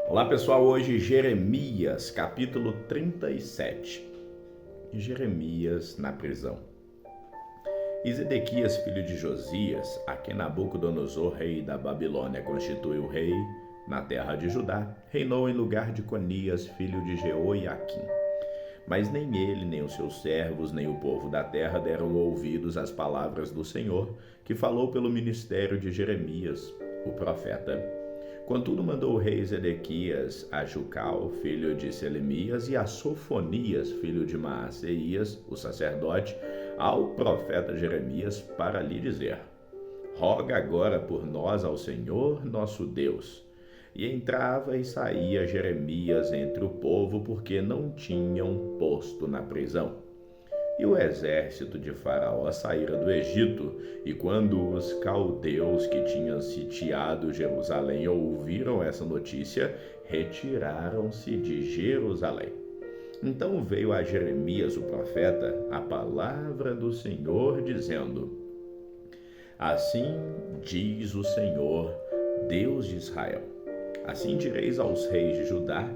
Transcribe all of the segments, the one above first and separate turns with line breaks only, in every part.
Olá pessoal, hoje Jeremias, capítulo 37. Jeremias na prisão. E Zedequias, filho de Josias, a quem Nabucodonosor, rei da Babilônia, constituiu rei na terra de Judá, reinou em lugar de Conias, filho de Jeoiaquim. Mas nem ele, nem os seus servos, nem o povo da terra deram ouvidos às palavras do Senhor, que falou pelo ministério de Jeremias, o profeta. Contudo, mandou o rei Zedequias a Jucal, filho de Selemias, e a Sofonias, filho de Maaseias, o sacerdote, ao profeta Jeremias, para lhe dizer: roga agora por nós ao Senhor nosso Deus. E entrava e saía Jeremias entre o povo, porque não tinham posto na prisão. E o exército de Faraó saíra do Egito, e quando os caldeus que tinham sitiado Jerusalém ouviram essa notícia, retiraram-se de Jerusalém. Então veio a Jeremias o profeta a palavra do Senhor, dizendo: assim diz o Senhor, Deus de Israel: assim direis aos reis de Judá,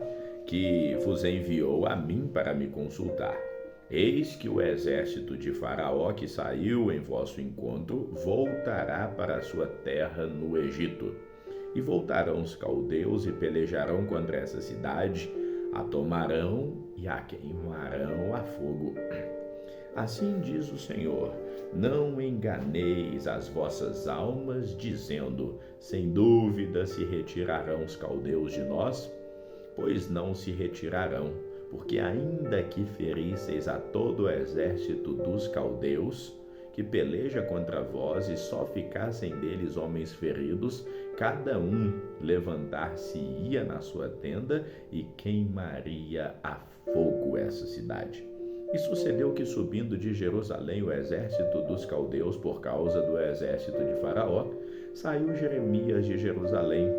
que vos enviou a mim para me consultar: eis que o exército de Faraó que saiu em vosso encontro voltará para a sua terra no Egito. E voltarão os caldeus e pelejarão contra essa cidade, a tomarão e a queimarão a fogo. Assim diz o Senhor: não enganeis as vossas almas, dizendo: sem dúvida se retirarão os caldeus de nós, pois não se retirarão, porque ainda que ferisseis a todo o exército dos caldeus, que peleja contra vós, e só ficassem deles homens feridos, cada um levantar-se-ia na sua tenda e queimaria a fogo essa cidade. E sucedeu que, subindo de Jerusalém o exército dos caldeus por causa do exército de Faraó, saiu Jeremias de Jerusalém,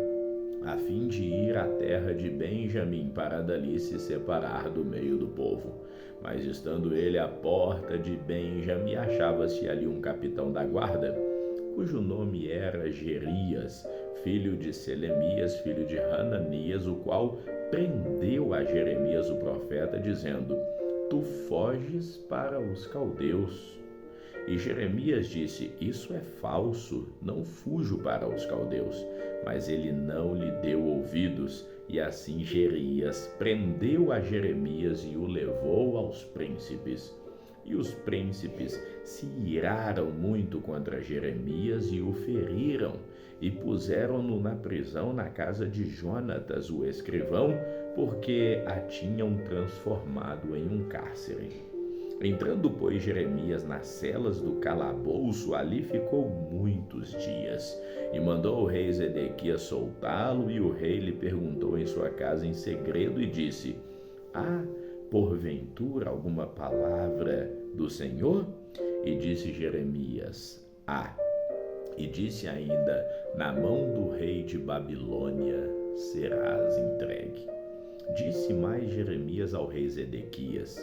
a fim de ir à terra de Benjamim, para dali se separar do meio do povo. Mas estando ele à porta de Benjamim, achava-se ali um capitão da guarda, cujo nome era Jerias, filho de Selemias, filho de Hananias, o qual prendeu a Jeremias o profeta, dizendo: tu foges para os caldeus. E Jeremias disse: isso é falso, não fujo para os caldeus. Mas ele não lhe deu ouvidos, e assim Jerias prendeu a Jeremias e o levou aos príncipes. E os príncipes se iraram muito contra Jeremias e o feriram, e puseram-no na prisão na casa de Jonatas, o escrivão, porque a tinham transformado em um cárcere. Entrando, pois, Jeremias nas celas do calabouço, ali ficou muitos dias. E mandou o rei Zedequias soltá-lo, e o rei lhe perguntou em sua casa em segredo e disse: há, porventura, alguma palavra do Senhor? E disse Jeremias: há. E disse ainda: na mão do rei de Babilônia serás entregue. Disse mais Jeremias ao rei Zedequias: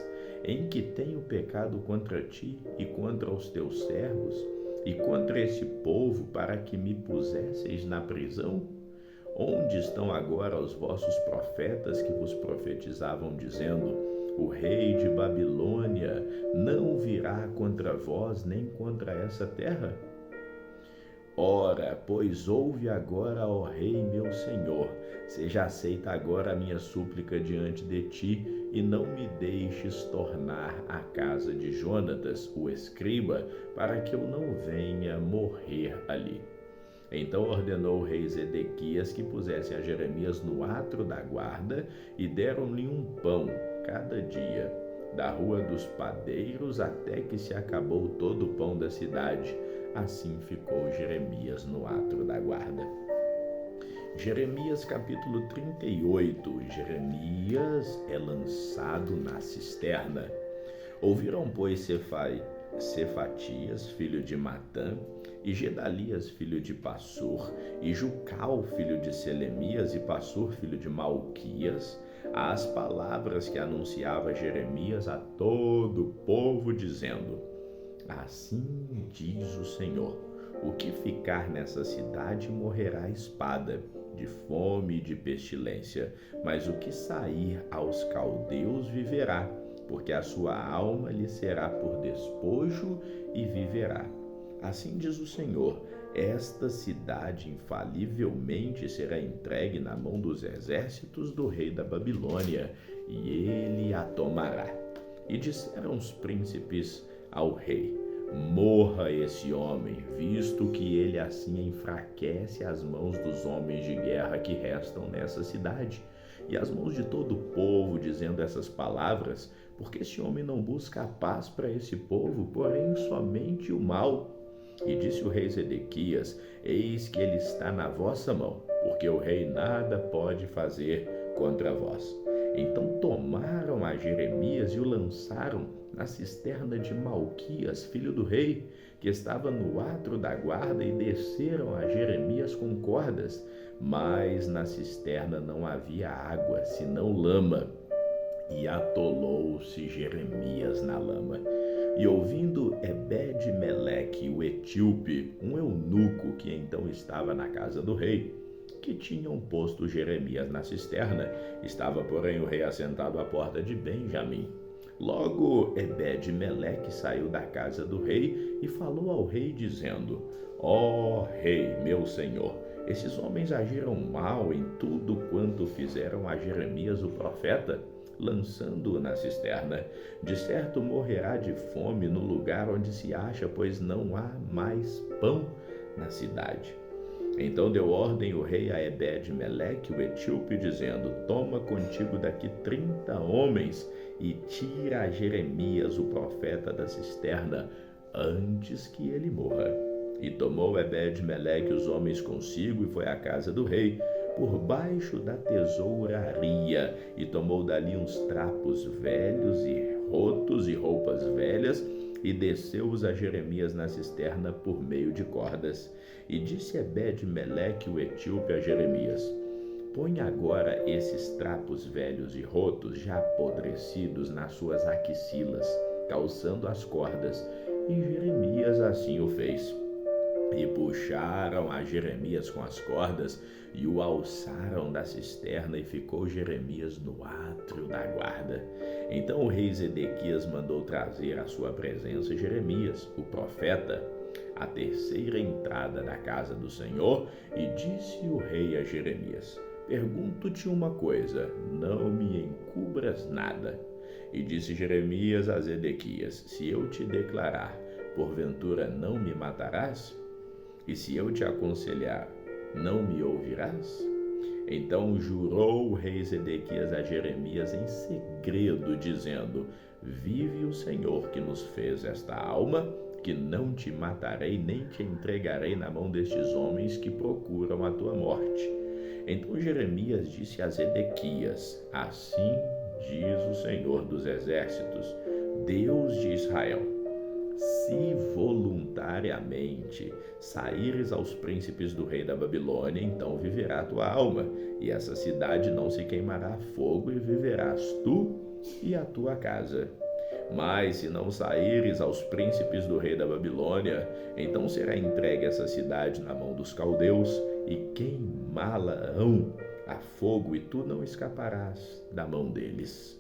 em que tenho pecado contra ti e contra os teus servos e contra esse povo, para que me pusesseis na prisão? Onde estão agora os vossos profetas que vos profetizavam, dizendo: o rei de Babilônia não virá contra vós nem contra essa terra? Ora, pois ouve agora, ó rei meu senhor, seja aceita agora a minha súplica diante de ti, e não me deixes tornar à casa de Jonatas, o escriba, para que eu não venha morrer ali. Então ordenou o rei Zedequias que pusessem a Jeremias no átrio da guarda, e deram-lhe um pão cada dia, da rua dos padeiros até que se acabou todo o pão da cidade. Assim ficou Jeremias no átrio da guarda. Jeremias capítulo 38. Jeremias é lançado na cisterna. Ouviram, pois, Cefatias, filho de Matã, e Gedalias, filho de Passur, e Jucal, filho de Selemias, e Passur, filho de Malquias, as palavras que anunciava Jeremias a todo o povo, dizendo: assim diz o Senhor: o que ficar nessa cidade morrerá à espada, de fome e de pestilência, mas o que sair aos caldeus viverá, porque a sua alma lhe será por despojo e viverá. Assim diz o Senhor: esta cidade infalivelmente será entregue na mão dos exércitos do rei da Babilônia, e ele a tomará. E disseram os príncipes ao rei: morra esse homem, visto que ele assim enfraquece as mãos dos homens de guerra que restam nessa cidade, e as mãos de todo o povo, dizendo essas palavras, porque esse homem não busca a paz para esse povo, porém somente o mal. E disse o rei Zedequias: eis que ele está na vossa mão, porque o rei nada pode fazer contra vós. Então tomaram a Jeremias e o lançaram na cisterna de Malquias, filho do rei, que estava no átrio da guarda, e desceram a Jeremias com cordas, mas na cisterna não havia água, senão lama, e atolou-se Jeremias na lama. E ouvindo Ebed-Meleque, o etíope, um eunuco que então estava na casa do rei, que tinham posto Jeremias na cisterna, estava, porém, o rei assentado à porta de Benjamim. Logo Ebed-Meleque saiu da casa do rei e falou ao rei, dizendo: ó rei, meu senhor, esses homens agiram mal em tudo quanto fizeram a Jeremias o profeta, lançando-o na cisterna. De certo morrerá de fome no lugar onde se acha, pois não há mais pão na cidade. Então deu ordem o rei a Ebed-Meleque, o etíope, dizendo: toma contigo daqui 30 homens e tira a Jeremias, o profeta, da cisterna, antes que ele morra. E tomou Ebed-Meleque os homens consigo e foi à casa do rei, por baixo da tesouraria, e tomou dali uns trapos velhos e rotos e roupas velhas, e desceu-os a Jeremias na cisterna por meio de cordas. E disse Ebed-Meleque, o etíope, a Jeremias: põe agora esses trapos velhos e rotos, já apodrecidos, nas suas axilas, calçando as cordas. E Jeremias assim o fez. E puxaram a Jeremias com as cordas e o alçaram da cisterna, e ficou Jeremias no átrio da guarda. Então o rei Zedequias mandou trazer à sua presença Jeremias, o profeta, à terceira entrada da casa do Senhor, e disse o rei a Jeremias: pergunto-te uma coisa, não me encubras nada. E disse Jeremias a Zedequias: se eu te declarar, porventura não me matarás? E se eu te aconselhar, não me ouvirás? Então jurou o rei Zedequias a Jeremias em segredo, dizendo: vive o Senhor que nos fez esta alma, que não te matarei, nem te entregarei na mão destes homens que procuram a tua morte. Então Jeremias disse a Zedequias: assim diz o Senhor dos exércitos, Deus de Israel: se voluntariamente saíres aos príncipes do rei da Babilônia, então viverá a tua alma, e essa cidade não se queimará a fogo, e viverás tu e a tua casa. Mas se não saíres aos príncipes do rei da Babilônia, então será entregue essa cidade na mão dos caldeus, e queimá-la-ão a fogo, e tu não escaparás da mão deles.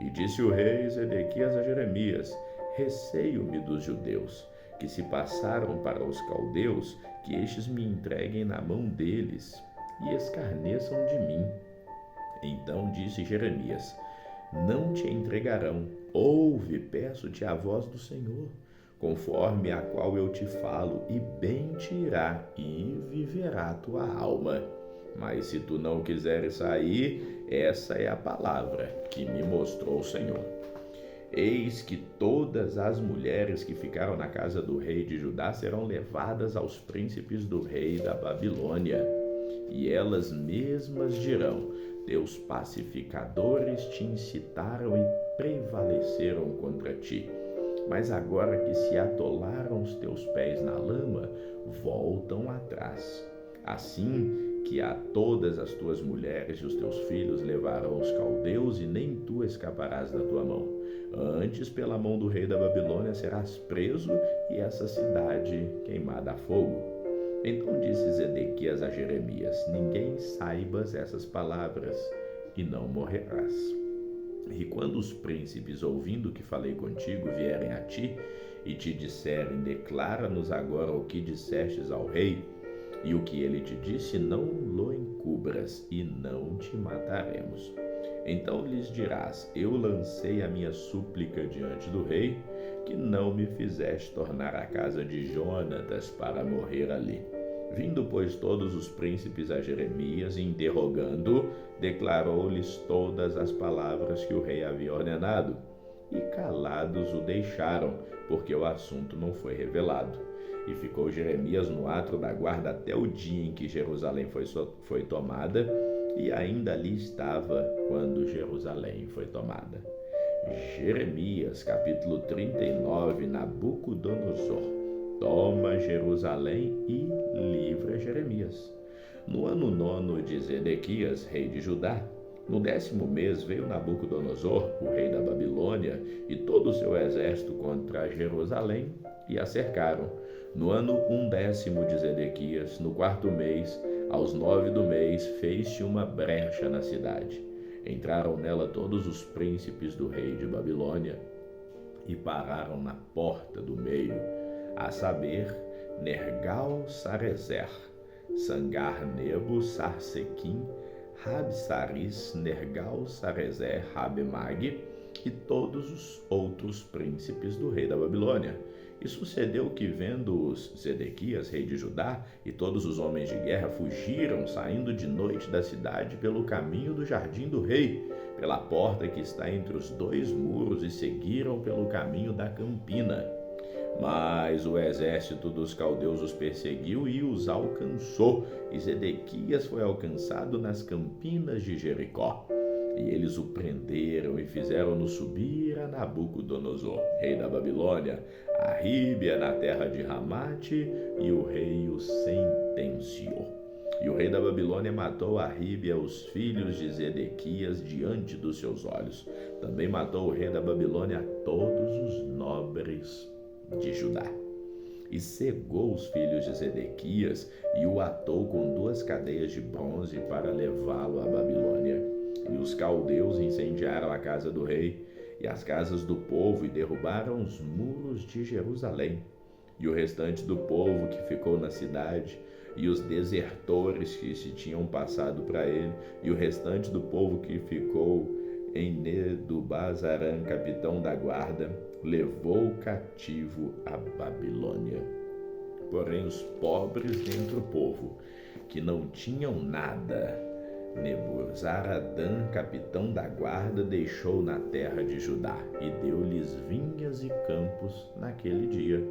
E disse o rei Zedequias a Jeremias: receio-me dos judeus, que se passaram para os caldeus, que estes me entreguem na mão deles e escarneçam de mim. Então disse Jeremias: não te entregarão. Ouve, peço-te, a voz do Senhor, conforme a qual eu te falo, e bem te irá, e viverá tua alma. Mas se tu não quiseres sair, essa é a palavra que me mostrou o Senhor. Eis que todas as mulheres que ficaram na casa do rei de Judá serão levadas aos príncipes do rei da Babilônia, e elas mesmas dirão: teus pacificadores te incitaram e prevaleceram contra ti. Mas agora que se atolaram os teus pés na lama, voltam atrás. Assim que a todas as tuas mulheres e os teus filhos levarão os caldeus, e nem tu escaparás da tua mão. Antes, pela mão do rei da Babilônia serás preso, e essa cidade queimada a fogo. Então disse Zedequias a Jeremias: ninguém saibas essas palavras, e não morrerás. E quando os príncipes, ouvindo que falei contigo, vierem a ti e te disserem: declara-nos agora o que dissestes ao rei, e o que ele te disse, não lo encubras, e não te mataremos. Então lhes dirás: eu lancei a minha súplica diante do rei, que não me fizeste tornar à casa de Jonatas para morrer ali. Vindo, pois, todos os príncipes a Jeremias, e interrogando, declarou-lhes todas as palavras que o rei havia ordenado. E calados o deixaram, porque o assunto não foi revelado. E ficou Jeremias no átrio da guarda até o dia em que Jerusalém foi tomada, e ainda ali estava quando Jerusalém foi tomada. Jeremias, capítulo 39, Nabucodonosor toma Jerusalém e livra Jeremias. No ano 9 de Zedequias, rei de Judá, no 10º mês, veio Nabucodonosor, o rei da Babilônia, e todo o seu exército contra Jerusalém, e a cercaram. No ano 11º de Zedequias, no 4º mês, aos 9 do mês, fez-se uma brecha na cidade. Entraram nela todos os príncipes do rei de Babilônia e pararam na porta do meio, a saber, Nergal-Sarezer, Sangar-Nebo, Sarsequim, Rabsaris, Nergal-Sarezer, Rabemag e todos os outros príncipes do rei da Babilônia. E sucedeu que, vendo-os Zedequias, rei de Judá, e todos os homens de guerra fugiram, saindo de noite da cidade pelo caminho do jardim do rei, pela porta que está entre os 2 muros, e seguiram pelo caminho da campina. Mas o exército dos caldeus os perseguiu e os alcançou, e Zedequias foi alcançado nas campinas de Jericó. E eles o prenderam e fizeram-no subir a Nabucodonosor, rei da Babilônia, a Ríbia, na terra de Ramate, e o rei o sentenciou. E o rei da Babilônia matou a Ríbia, os filhos de Zedequias, diante dos seus olhos. Também matou o rei da Babilônia a todos os nobres de Judá. E cegou os filhos de Zedequias e o atou com 2 cadeias de bronze para levá-lo à Babilônia. E os caldeus incendiaram a casa do rei e as casas do povo e derrubaram os muros de Jerusalém. E o restante do povo que ficou na cidade e os desertores que se tinham passado para ele e o restante do povo que ficou em Nebuzaradã, capitão da guarda, levou cativo a Babilônia. Porém, os pobres dentre o povo, que não tinham nada, Nebuzaradã, capitão da guarda, deixou na terra de Judá e deu-lhes vinhas e campos naquele dia.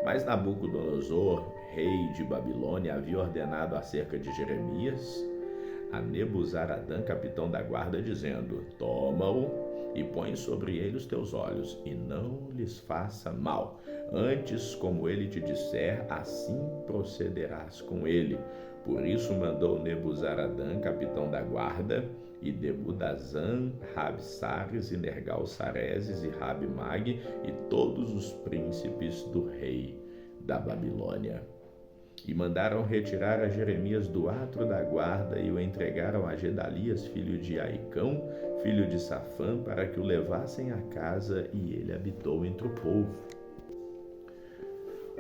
Mas Nabucodonosor, rei de Babilônia, havia ordenado acerca de Jeremias a Nebuzaradã, capitão da guarda, dizendo: toma-o e põe sobre ele os teus olhos, e não lhes faça mal. Antes, como ele te disser, assim procederás com ele. Por isso mandou Nebuzaradã, capitão da guarda, e Nebudazã, Rabsares, e Nergal-Sareses, e Rabmag, e todos os príncipes do rei da Babilônia. E mandaram retirar a Jeremias do átrio da guarda e o entregaram a Gedalias, filho de Aicão, filho de Safã, para que o levassem à casa, e ele habitou entre o povo.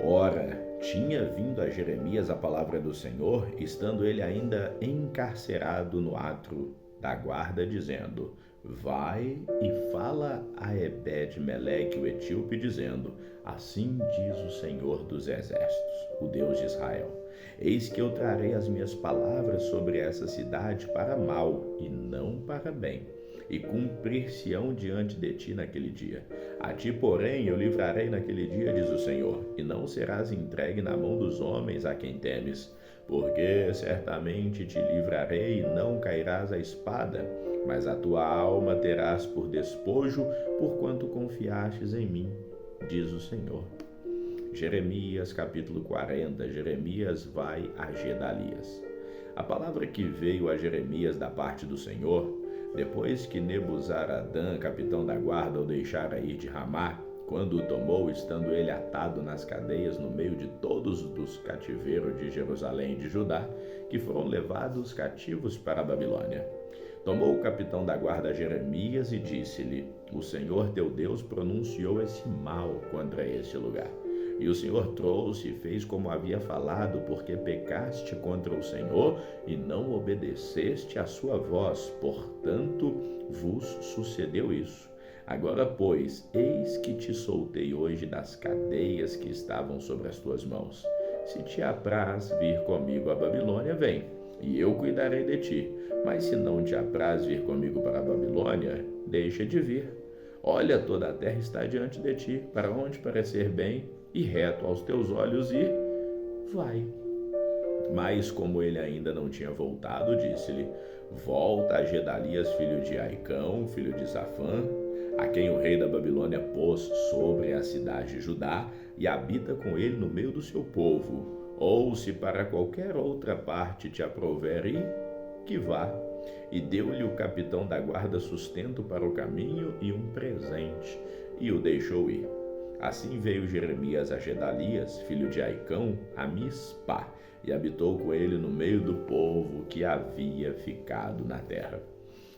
Ora, tinha vindo a Jeremias a palavra do Senhor, estando ele ainda encarcerado no átrio da guarda, dizendo: vai e fala a Ebed-Meleque, o etíope, dizendo: assim diz o Senhor dos exércitos, o Deus de Israel: eis que eu trarei as minhas palavras sobre essa cidade para mal e não para bem, e cumprir-se-ão diante de ti naquele dia. A ti, porém, eu livrarei naquele dia, diz o Senhor, e não serás entregue na mão dos homens a quem temes, porque certamente te livrarei e não cairás à espada, mas a tua alma terás por despojo, porquanto confiastes em mim, diz o Senhor. Jeremias, capítulo 40. Jeremias vai a Gedalias. A palavra que veio a Jeremias da parte do Senhor, depois que Nebuzaradã, capitão da guarda, o deixara ir de Ramá, quando o tomou, estando ele atado nas cadeias no meio de todos os cativeiros de Jerusalém e de Judá, que foram levados cativos para a Babilônia. Tomou o capitão da guarda Jeremias e disse-lhe: O Senhor teu Deus pronunciou esse mal contra este lugar. E o Senhor trouxe e fez como havia falado, porque pecaste contra o Senhor e não obedeceste à sua voz, portanto vos sucedeu isso. Agora, pois, eis que te soltei hoje das cadeias que estavam sobre as tuas mãos. Se te apraz vir comigo à Babilônia, vem, e eu cuidarei de ti. Mas se não te apraz vir comigo para a Babilônia, deixa de vir. Olha, toda a terra está diante de ti, para onde parecer bem e reto aos teus olhos, e vai. Mas como ele ainda não tinha voltado, disse-lhe: Volta a Gedalias, filho de Aicão, filho de Safã, a quem o rei da Babilônia pôs sobre a cidade de Judá, e habita com ele no meio do seu povo. Ou se para qualquer outra parte te aprouver ir, que vá. E deu-lhe o capitão da guarda sustento para o caminho e um presente, e o deixou ir. Assim veio Jeremias a Gedalias, filho de Aicão, a Mispá, e habitou com ele no meio do povo que havia ficado na terra.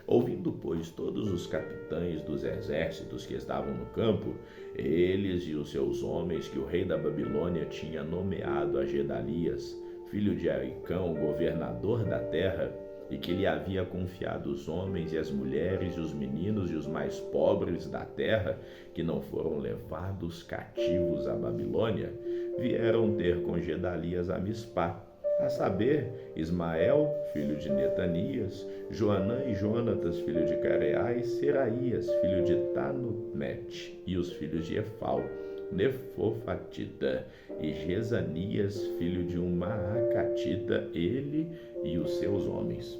Ouvindo, pois, todos os capitães dos exércitos que estavam no campo, eles e os seus homens que o rei da Babilônia tinha nomeado a Gedalias, filho de Aicão, governador da terra, e que lhe havia confiado os homens e as mulheres e os meninos e os mais pobres da terra, que não foram levados cativos à Babilônia, vieram ter com Gedalias a Mispá, a saber, Ismael, filho de Netanias, Joanã e Jonatas, filho de Careá, e Seraías, filho de Tanumete, e os filhos de Efal, Nefofatita, e Gesanias, filho de um Maacatita, ele e os seus homens.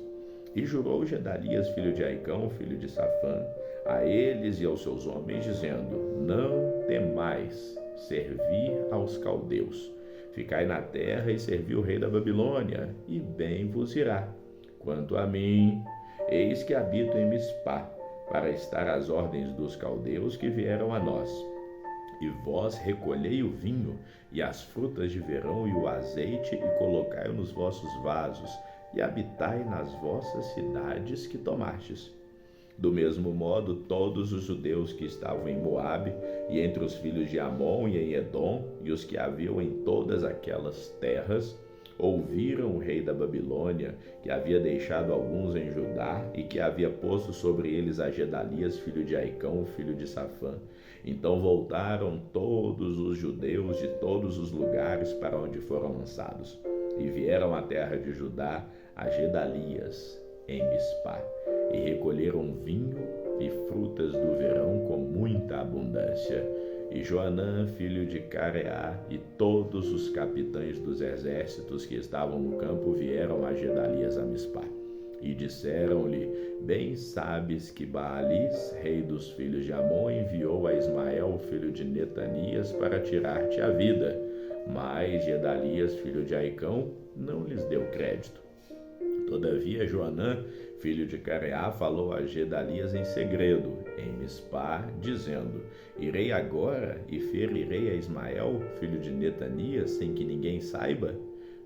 E jurou Gedalias, filho de Aicão, filho de Safã, a eles e aos seus homens, dizendo: Não temais servir aos caldeus. Ficai na terra e servi o rei da Babilônia, e bem vos irá. Quanto a mim, eis que habito em Mispá, para estar às ordens dos caldeus que vieram a nós. E vós recolhei o vinho e as frutas de verão e o azeite, e colocai-o nos vossos vasos, e habitai nas vossas cidades que tomastes. Do mesmo modo, todos os judeus que estavam em Moabe, e entre os filhos de Amon e em Edom, e os que haviam em todas aquelas terras, ouviram o rei da Babilônia, que havia deixado alguns em Judá, e que havia posto sobre eles a Gedalias, filho de Aicão, filho de Safã. Então voltaram todos os judeus de todos os lugares para onde foram lançados, e vieram à terra de Judá a Gedalias, em Mispá, e recolheram vinho e frutas do verão com muita abundância. E Joanã, filho de Careá, e todos os capitães dos exércitos que estavam no campo vieram a Gedalias a Mispá. E disseram-lhe: Bem sabes que Baalis, rei dos filhos de Amon, enviou a Ismael, filho de Netanias, para tirar-te a vida. Mas Gedalias, filho de Aicão, não lhes deu crédito. Todavia Joanã, filho de Careá, falou a Gedalias em segredo, em Mispá, dizendo: Irei agora e ferirei a Ismael, filho de Netanias, sem que ninguém saiba?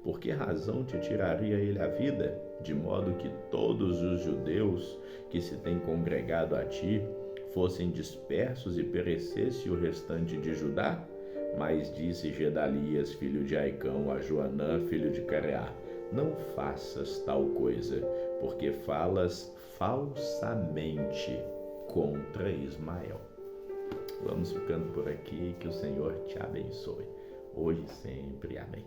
Por que razão te tiraria ele a vida, de modo que todos os judeus que se têm congregado a ti fossem dispersos e perecesse o restante de Judá? Mas disse Gedalias, filho de Aicão, a Joanã, filho de Careá: Não faças tal coisa, porque falas falsamente contra Ismael. Vamos ficando por aqui, que o Senhor te abençoe, hoje e sempre. Amém.